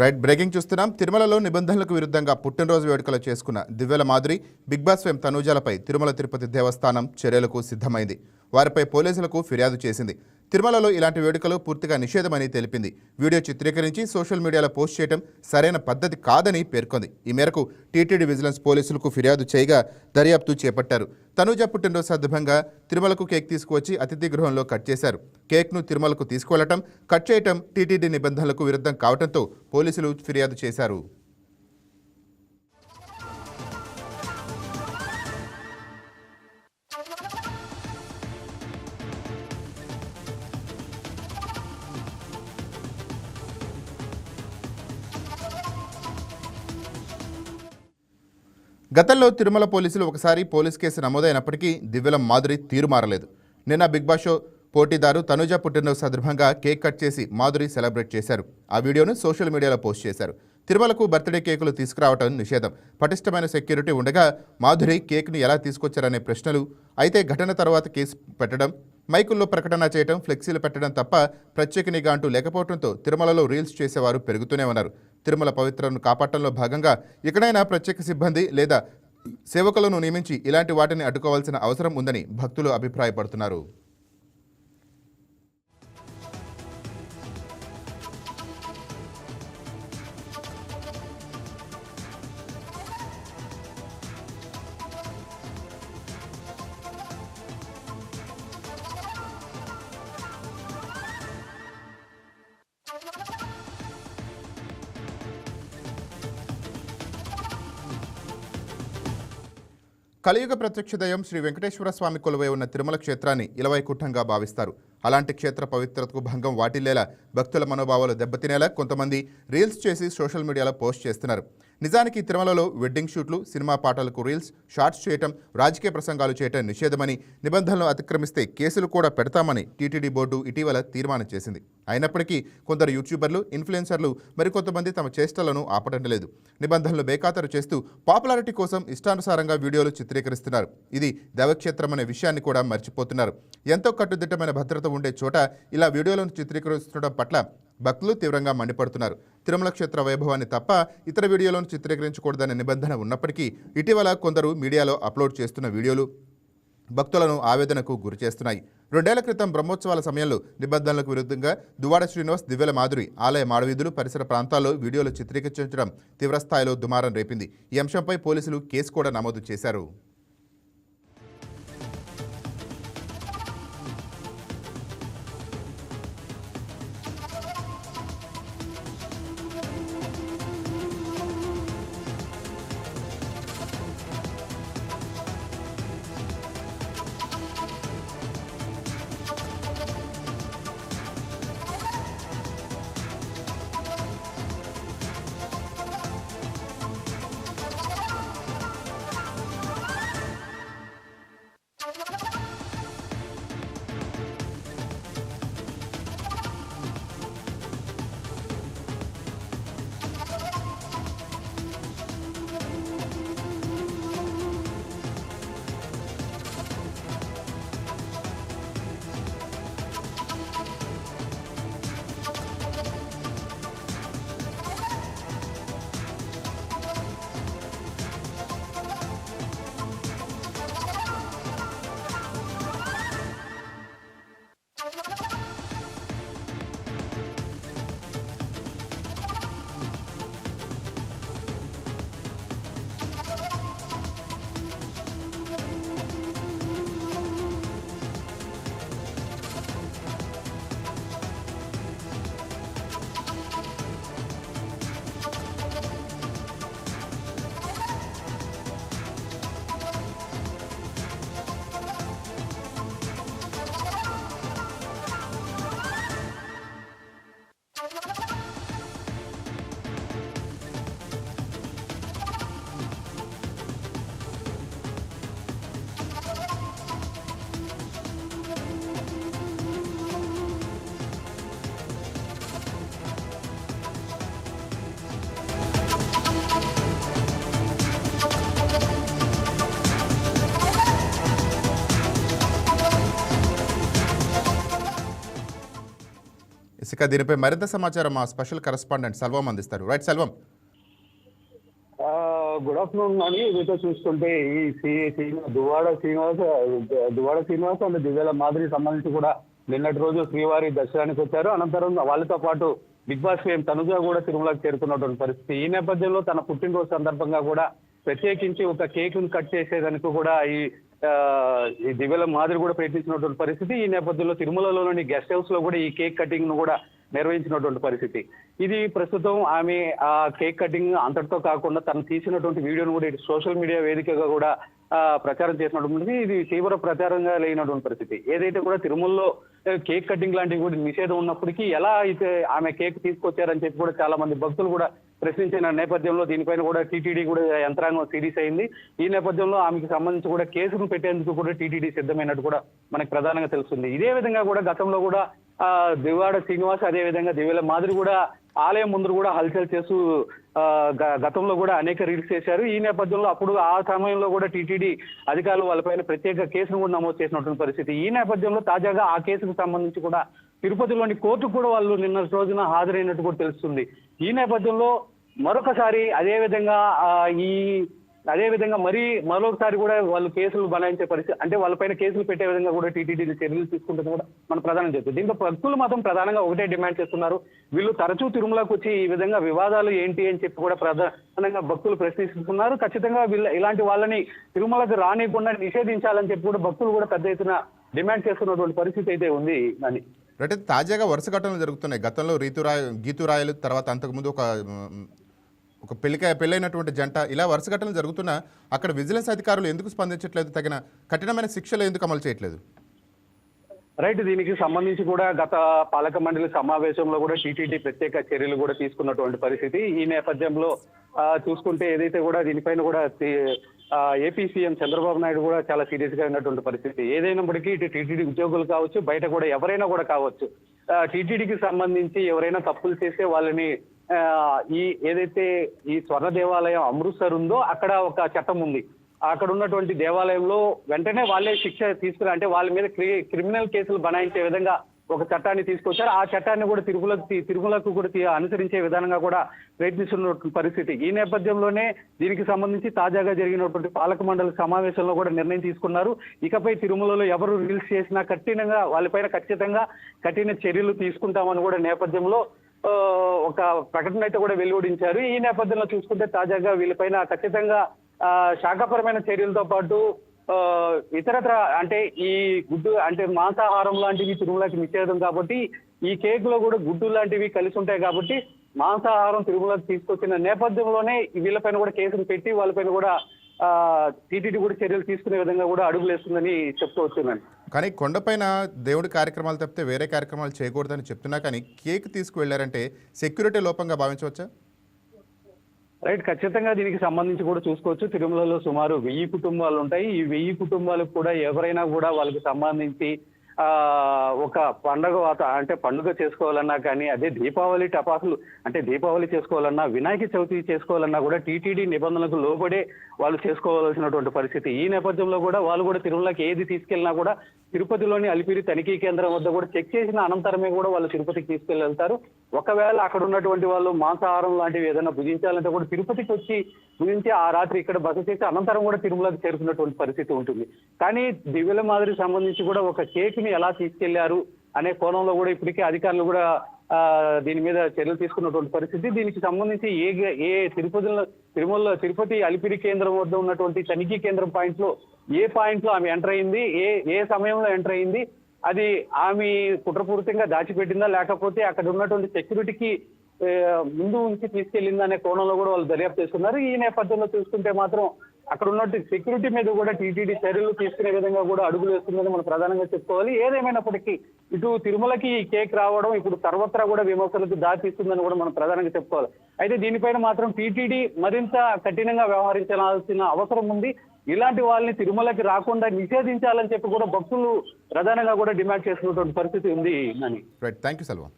Right breaking చూస్తున్నాం. తిరుమలలో నిబంధనలకు విరుద్ధంగా పుట్టినరోజు వేడుకలు చేసుకున్న Divvala Madhuri, big boss fame తనూజాలపై తిరుమల తిరుపతి దేవస్థానం చర్యలకు సిద్ధమైంది. వారిపై పోలీసులకు ఫిర్యాదు చేసింది. తిరుమలలో ఇలాంటి వేడుకలు పూర్తిగా నిషేధమని తెలిపింది. వీడియో చిత్రీకరించి సోషల్ మీడియాలో పోస్ట్ చేయడం సరైన పద్ధతి కాదని పేర్కొంది. ఈ మేరకు టీటీడీ విజిలెన్స్ పోలీసులకు ఫిర్యాదు చేయగా దర్యాప్తు చేపట్టారు. తనూజ పుట్టినరోజు సందర్భంగా తిరుమలకు కేక్ తీసుకువచ్చి అతిథి గృహంలో కట్ చేశారు. కేక్ను తిరుమలకు తీసుకువెళ్లటం, కట్ చేయటం టీటీడీ నిబంధనలకు విరుద్ధం కావడంతో పోలీసులు ఫిర్యాదు చేశారు. గతంలో తిరుమల పోలీసులు ఒకసారి పోలీస్ కేసు నమోదైనప్పటికీ దివ్యల మాధురి తీరు మారలేదు. నిన్న బిగ్ బాస్ షో పోటీదారు తనూజ పుట్టినరోజు సందర్భంగా కేక్ కట్ చేసి మాధురి సెలబ్రేట్ చేశారు. ఆ వీడియోను సోషల్ మీడియాలో పోస్ట్ చేశారు. తిరుమలకు బర్త్డే కేకులు తీసుకురావటం నిషేధం, పటిష్టమైన సెక్యూరిటీ ఉండగా మాధురి కేక్ను ఎలా తీసుకొచ్చారనే ప్రశ్నలు. అయితే ఘటన తర్వాత కేసు పెట్టడం, మైకుల్లో ప్రకటన చేయడం, ఫ్లెక్సీలు పెట్టడం తప్ప ప్రత్యేక నిఘా అంటూ లేకపోవడంతో తిరుమలలో రీల్స్ చేసేవారు పెరుగుతూనే ఉన్నారు. తిరుమల పవిత్రను కాపాడటంలో భాగంగా ఇకనైనా ప్రత్యేక సిబ్బంది లేదా సేవకులను నియమించి ఇలాంటి వాటిని అడ్డుకోవాల్సిన అవసరం ఉందని భక్తులు అభిప్రాయపడుతున్నారు. కలియుగ ప్రత్యక్ష దైవం శ్రీ వెంకటేశ్వర స్వామి కొలువై ఉన్న తిరుమల క్షేత్రాన్ని ఇలవైకుంఠంగా భావిస్తారు. అలాంటి క్షేత్ర పవిత్రతకు భంగం వాటిల్లేలా, భక్తుల మనోభావాలు దెబ్బతినేలా కొంతమంది రీల్స్ చేసి సోషల్ మీడియాలో పోస్ట్ చేస్తున్నారు. నిజానికి తిరుమలలో వెడ్డింగ్ షూట్లు, సినిమా పాటలకు రీల్స్, షార్ట్స్ చేయటం, రాజకీయ ప్రసంగాలు చేయటం నిషేధమని, నిబంధనలు అతిక్రమిస్తే కేసులు కూడా పెడతామని టీటీడీ బోర్డు ఇటీవల తీర్మానం చేసింది. అయినప్పటికీ కొందరు యూట్యూబర్లు, ఇన్ఫ్లుయెన్సర్లు మరికొంతమంది తమ చేష్టలను ఆపటం లేదు. నిబంధనలు బేఖాతరు చేస్తూ పాపులారిటీ కోసం ఇష్టానుసారంగా వీడియోలు చిత్రీకరిస్తున్నారు. ఇది దైవక్షేత్రం అనే విషయాన్ని కూడా మర్చిపోతున్నారు. ఎంతో కట్టుదిట్టమైన భద్రత ఉండే చోట ఇలా వీడియోలను చిత్రీకరిస్తుండడం పట్ల భక్తులు తీవ్రంగా మండిపడుతున్నారు. తిరుమల క్షేత్ర వైభవాన్ని తప్ప ఇతర వీడియోలను చిత్రీకరించకూడదనే నిబంధన ఉన్నప్పటికీ ఇటీవల కొందరు మీడియాలో అప్లోడ్ చేస్తున్న వీడియోలు భక్తులను ఆవేదనకు గురి చేస్తున్నాయి. 2 ఏళ్ల క్రితం బ్రహ్మోత్సవాల సమయంలో నిబంధనలకు విరుద్ధంగా దువ్వాడ శ్రీనివాస్, దివ్యల మాధురి ఆలయ మాడవీధులు, పరిసర ప్రాంతాల్లో వీడియోలు చిత్రీకరించడం తీవ్రస్థాయిలో దుమారం రేపింది. ఈ అంశంపై పోలీసులు కేసు కూడా నమోదు చేశారు. ఇక దీనిపై మరింత సమాచారం మా స్పెషల్ కరెస్పాండెంట్ సెల్వం అందిస్తారు. రైట్ సెల్వం. గుడ్ ఆఫ్టర్నూన్ అని మీతో చూసుకుంటే ఈ దువ్వాడ శ్రీనివాస్ అండ్ దివ్యాల మాదిరి సంబంధించి కూడా నిన్నటి రోజు శ్రీవారి దర్శనానికి వచ్చారు. అనంతరం వాళ్ళతో పాటు బిగ్ బాస్ ఫేమ్ తనుజ కూడా తిరుమలకు చేరుకున్నటువంటి పరిస్థితి. ఈ నేపథ్యంలో తన పుట్టినరోజు సందర్భంగా కూడా ప్రత్యేకించి ఒక కేక్ ను కట్ చేసేదానికి కూడా ఈ దివ్యాల మాదిరి కూడా ప్రయత్నించినటువంటి పరిస్థితి. ఈ నేపథ్యంలో తిరుమలలోని గెస్ట్ హౌస్ లో కూడా ఈ కేక్ కటింగ్ ను కూడా నిర్వహించినటువంటి పరిస్థితి. ఇది ప్రస్తుతం ఆమె ఆ కేక్ కటింగ్ అంతటితో కాకుండా తను తీసినటువంటి వీడియోను కూడా సోషల్ మీడియా వేదికగా కూడా ప్రచారం చేసినటువంటి ఇది తీవ్ర ప్రచారంగా లేనటువంటి పరిస్థితి. ఏదైతే కూడా తిరుమలలో కేక్ కటింగ్ లాంటివి కూడా నిషేధం ఉన్నప్పటికీ ఎలా అయితే ఆమె కేక్ తీసుకొచ్చారని చెప్పి కూడా చాలా మంది భక్తులు కూడా ప్రశ్నించిన నేపథ్యంలో దీనిపైన కూడా టీటీడీ కూడా యంత్రాంగం సీరియస్ అయింది. ఈ నేపథ్యంలో ఆమెకు సంబంధించి కూడా కేసును పెట్టేందుకు కూడా టీటీడీ సిద్ధమైనట్టు కూడా మనకు ప్రధానంగా తెలుస్తుంది. ఇదే విధంగా కూడా గతంలో కూడా దివ్వాడ శ్రీనివాస్ అదే విధంగా దివ్యాల మాదిరి కూడా ఆలయం ముందు కూడా హల్చల్ చేస్తూ గతంలో కూడా అనేక రీల్స్ చేశారు. ఈ నేపథ్యంలో అప్పుడు ఆ సమయంలో కూడా టీటీడీ అధికారులు వాళ్ళపైన ప్రత్యేక కేసును కూడా నమోదు చేసినటువంటి పరిస్థితి. ఈ నేపథ్యంలో తాజాగా ఆ కేసుకు సంబంధించి కూడా తిరుపతిలోని కోర్టుకు కూడా వాళ్ళు నిన్న రోజున హాజరైనట్టు కూడా తెలుస్తుంది. ఈ నేపథ్యంలో మరొకసారి మరొకసారి కూడా వాళ్ళు కేసులు బనాయించే పరిస్థితి, అంటే వాళ్ళపైన కేసులు పెట్టే విధంగా కూడా టీటీడీ చర్యలు తీసుకుంటుంది కూడా మన ప్రధానం చెప్తుంది. దీంతో భక్తులు మాత్రం ప్రధానంగా ఒకటే డిమాండ్ చేస్తున్నారు. వీళ్ళు తరచూ తిరుమలకు వచ్చి ఈ విధంగా వివాదాలు ఏంటి అని చెప్పి కూడా ప్రధానంగా భక్తులు ప్రశ్నిస్తున్నారు. ఖచ్చితంగా ఇలాంటి వాళ్ళని తిరుమలకు రానియకుండా నిషేధించాలని చెప్పి కూడా భక్తులు కూడా పెద్ద ఎత్తున డిమాండ్ చేస్తున్నటువంటి పరిస్థితి అయితే ఉంది అని. అంటే తాజాగా వరుస ఘటనలు జరుగుతున్నాయి. గతంలో గీతురాయలు, తర్వాత అంతకుముందు ఒక పెళ్ళైనటువంటి జంట, ఇలా వరుస ఘటనలు జరుగుతున్నా అక్కడ విజిలెన్స్ అధికారులు ఎందుకు స్పందించట్లేదు? తగిన కఠినమైన శిక్షలు ఎందుకు అమలు చేయట్లేదు? రైట్, దీనికి సంబంధించి కూడా గత పాలక మండలి సమావేశంలో కూడా టీటీడీ ప్రత్యేక చర్యలు కూడా తీసుకున్నటువంటి పరిస్థితి. ఈ నేపథ్యంలో చూసుకుంటే ఏదైతే కూడా దీనిపైన కూడా ఏపీ సీఎం చంద్రబాబు నాయుడు కూడా చాలా సీరియస్ గా ఉన్నటువంటి పరిస్థితి. ఏదైనప్పటికీ ఇటు టీటీడీ ఉద్యోగులు కావచ్చు, బయట కూడా ఎవరైనా కూడా కావచ్చు, టీటీడీకి సంబంధించి ఎవరైనా తప్పులు చేస్తే వాళ్ళని ఏదైతే ఈ స్వర్ణ దేవాలయం అమృత్సర్ ఉందో అక్కడ ఒక చట్టం ఉంది. అక్కడ ఉన్నటువంటి దేవాలయంలో వెంటనే వాళ్ళే శిక్ష తీసుకుని, అంటే వాళ్ళ మీద క్రిమినల్ కేసులు బనాయించే విధంగా ఒక చట్టాన్ని తీసుకొచ్చారు. ఆ చట్టాన్ని కూడా తిరుమలకు కూడా అనుసరించే విధానంగా కూడా ప్రయత్నిస్తున్న పరిస్థితి. ఈ నేపథ్యంలోనే దీనికి సంబంధించి తాజాగా జరిగినటువంటి పాలక మండలి సమావేశంలో కూడా నిర్ణయం తీసుకున్నారు. ఇకపై తిరుమలలో ఎవరు రిలీజ్ చేసినా వాళ్ళపైన ఖచ్చితంగా కఠిన చర్యలు తీసుకుంటామని కూడా నేపథ్యంలో ఒక ప్రకటన అయితే కూడా వెలువడించారు. ఈ నేపథ్యంలో చూసుకుంటే తాజాగా వీళ్ళపైన ఖచ్చితంగా శాఖపరమైన చర్యలతో పాటు ఇతరత్ర, అంటే ఈ గుడ్డు అంటే మాంసాహారం లాంటివి తిరుమలకి నిషేధం కాబట్టి ఈ కేక్ లో కూడా గుడ్డు లాంటివి కలిసి ఉంటాయి కాబట్టి మాంసాహారం తిరుమలకి తీసుకొచ్చిన నేపథ్యంలోనే వీళ్ళపైన కూడా కేసులు పెట్టి వాళ్ళపైన కూడా టీటీడీ కూడా చర్యలు తీసుకునే విధంగా కూడా అడుగులు వేస్తుందని చెప్పుకోవచ్చు. కానీ కొండపైన దేవుడి కార్యక్రమాలు తప్పితే వేరే కార్యక్రమాలు చేయకూడదని చెప్తున్నా కానీ కేక్ తీసుకువెళ్లారంటే సెక్యూరిటీ లోపంగా భావించవచ్చా? రైట్, ఖచ్చితంగా దీనికి సంబంధించి కూడా చూసుకోవచ్చు. తిరుమలలో సుమారు 1000 కుటుంబాలు ఉంటాయి. ఈ 1000 కుటుంబాలకు కూడా ఎవరైనా కూడా వాళ్ళకి సంబంధించి ఒక పండుగ చేసుకోవాలన్నా కానీ, అదే దీపావళి టపాసులు అంటే దీపావళి చేసుకోవాలన్నా, వినాయక చవితి చేసుకోవాలన్నా కూడా టీటీడీ నిబంధనలకు లోబడే వాళ్ళు చేసుకోవాల్సినటువంటి పరిస్థితి. ఈ నేపథ్యంలో కూడా వాళ్ళు కూడా తిరుమలకి ఏది తీసుకెళ్ళినా కూడా తిరుపతిలోని అలిపిరి తనిఖీ కేంద్రం వద్ద కూడా చెక్ చేసిన అనంతరమే కూడా వాళ్ళు తిరుపతికి తీసుకెళ్తారు. ఒకవేళ అక్కడ ఉన్నటువంటి వాళ్ళు మాంసాహారం లాంటివి ఏదైనా భుజించాలంటే కూడా తిరుపతికి వచ్చి భుజించి ఆ రాత్రి ఇక్కడ బస చేసి అనంతరం కూడా తిరుమలకు చేరుకున్నటువంటి పరిస్థితి ఉంటుంది. కానీ దివ్యాల మాదిరికి సంబంధించి కూడా ఒక కేక్ ని ఎలా తీసుకెళ్లారు అనే కోణంలో కూడా ఇప్పటికే అధికారులు కూడా దీని మీద చర్యలు తీసుకున్నటువంటి పరిస్థితి. దీనికి సంబంధించి తిరుపతి అలిపిరి కేంద్రం వద్ద ఉన్నటువంటి తనిఖీ కేంద్రం పాయింట్ లో ఏ పాయింట్ లో ఆమె ఎంటర్ అయింది, ఏ సమయంలో ఎంటర్ అయింది, అది ఆమె కుట్రపూరితంగా దాచిపెట్టిందా లేకపోతే అక్కడ ఉన్నటువంటి సెక్యూరిటీకి ముందు ఉంచి తీసుకెళ్లిందా అనే కోణంలో కూడా వాళ్ళు దర్యాప్తు చేస్తున్నారు. ఈ నేపథ్యంలో చూసుకుంటే మాత్రం అక్కడ ఉన్నటువంటి సెక్యూరిటీ మీద కూడా టీటీడీ చర్యలు తీసుకునే విధంగా కూడా అడుగులు వేస్తుందని మనం ప్రధానంగా చెప్పుకోవాలి. ఏదేమైనప్పటికీ ఇటు తిరుమలకి ఈ కేక్ రావడం ఇప్పుడు సర్వత్రా కూడా విమర్శలకు దారితీస్తుందని కూడా మనం ప్రధానంగా చెప్పుకోవాలి. అయితే దీనిపైన మాత్రం టీటీడీ మరింత కఠినంగా వ్యవహరించాల్సిన అవసరం ఉంది. ఇలాంటి వాళ్ళని తిరుమలకి రాకుండా నిషేధించాలని చెప్పి కూడా భక్తులు ప్రధానంగా కూడా డిమాండ్ చేస్తున్నటువంటి పరిస్థితి ఉంది. Right, thank you Selvam.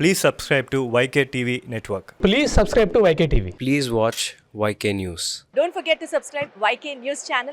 Please subscribe to YK TV Network. Please subscribe to YK TV. Please watch YK News. Don't forget to subscribe YK News channel.